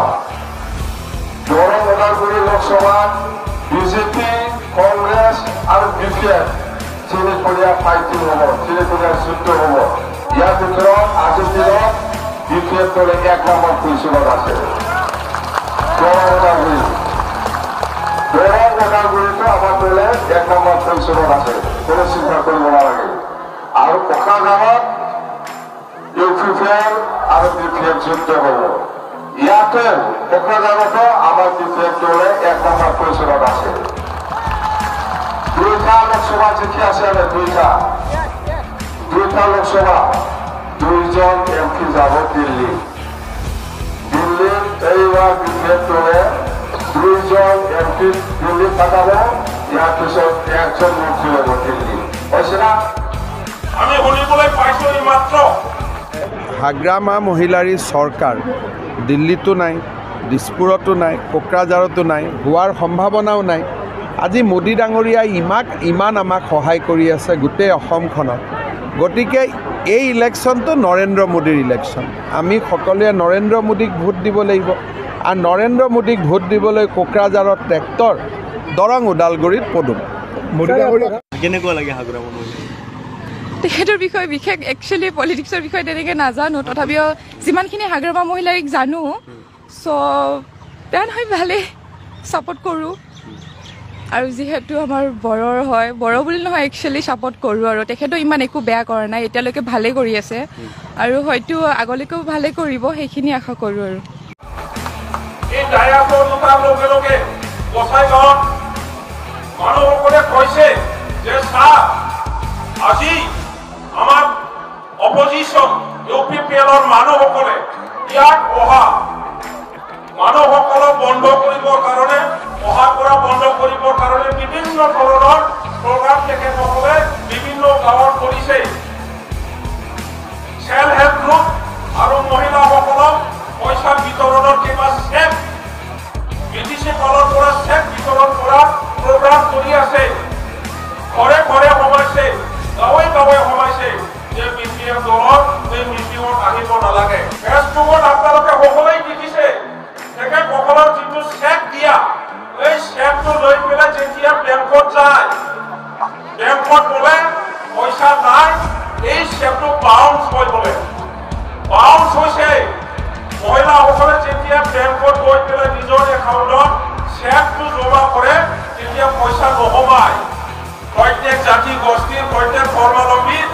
লোকসভা দৰং ওদালগুৰি লোকসভাত বিজেপি কংগ্ৰেছ আৰু বিজেপি তিনিখনীয়া ফাইটিং হ'ব তিনিখনীয়া যুদ্ধ হ'ব ইয়াৰ ভিতৰত আজিৰ দিনত বিজেপি দলে 1 নম্বৰ পজিশ্যনত আছে দৰং ওদালগুৰিতো আমাৰ দলে 1 নম্বৰ পজিশ্যনত আছে কোনো চিন্তা কৰিব নালাগে আৰু কোকৰাঝাৰত ইউপিএফ আৰু বিপিএফ যুদ্ধ হ'ব ইয়াতে কোকৰাঝাৰতো আমাৰ বিপিএফ দলে 1 নম্বৰ পজিশ্যনত আছে দুইটা লোকসভা জিকি আছে দুইটা লোকসভা 2জন এমপি যাব দিল্লী এইবাৰ বিপিএফ দলে 2জন এমপি দিল্লী পাঠাব ইয়াৰ পিছত 1জন মন্ত্ৰী হ'ব দিল্লী হৈছে না আমি শুনিবলৈ পাইছো মাত্ৰ হাগ্ৰামা মহিলাৰী চৰকাৰ দিল্লীতো নাই দিছপুৰতো নাই কোকৰাঝাৰতো নাই হোৱাৰ সম্ভাৱনাও নাই আজি মোদী ডাঙৰীয়াই ইমান আমাক সহায় কৰি আছে গোটেই অসমখনত গতিকে এই ইলেকশ্যনটো নৰেন্দ্ৰ মোদীৰ ইলেকশ্যন আমি সকলোৱে নৰেন্দ্ৰ মোদীক ভোট দিব লাগিব আৰু নৰেন্দ্ৰ মোদীক ভোট দিবলৈ কোকৰাঝাৰত ট্ৰেক্টৰ দৰং ওদালগুৰিত পদুম মোদী ডাঙৰীয়া কেনেকুৱা লাগে হাগ্ৰামা মহিলা তেখেতৰ বিষয়ে বিশেষ একচুৱেলি পলিটিক্সৰ বিষয়ে তেনেকৈ নাজানো তথাপিও যিমানখিনি হাগ্ৰামা মহিলাৰীক জানো চ' বেয়া নহয় ভালেই ছাপৰ্ট কৰোঁ আৰু যিহেতু আমাৰ বড়োৰ হয় বড়ো বুলি নহয় একচুৱেলি ছাপৰ্ট কৰোঁ আৰু তেখেতেও ইমান একো বেয়া কৰা নাই এতিয়ালৈকে ভালেই কৰি আছে আৰু হয়তো আগলৈকেও ভালেই কৰিব সেইখিনি আশা কৰোঁ আৰু মানুহসকলে কৈছে যে আজি আমাৰ অপজিশ্যন ইউপিপিএলৰ মানুহসকলে ইয়াত অহা মানুহসকলক বন্ধ কৰিবৰ কাৰণে অহাৰ পৰা বন্ধ কৰিবৰ কাৰণে বিভিন্ন ধৰণৰ প্ৰগ্ৰাম তেখেতসকলে বিভিন্ন গাঁৱত কৰিছে সেল্ফ হেল্প গ্ৰুপ আৰু মহিলাসকলক পইচা বিতৰণৰ কিবা চেক বিটিচি ফালৰ পৰা চেক বিতৰণ কৰা প্ৰগ্ৰাম কৰি আছে ঘৰে ঘৰে সোমাইছে গাঁৱে গাঁৱে সোমাইছে যে বিপিএফ দলৰ এই মিটিঙত আহিব নালাগে ফেচবুকত আপোনালোকে সকলোৱে দেখিছে তেখেতসকলৰ যিটো চেক দিয়া এই চেকটো লৈ পেলাই যেতিয়া বেংকত যায় বেংকত বোলে পইচা নাই এই চেকটো বাউন্স হৈ বোলে বাউন্স হৈছে মহিলাসকলে যেতিয়া বেংকত গৈ পেলাই নিজৰ একাউণ্টত চেকটো জমা কৰে তেতিয়া পইচা নোসোমায় প্ৰত্যেক জাতি গোষ্ঠীৰ প্ৰত্যেক ধৰ্মাৱলম্বীৰ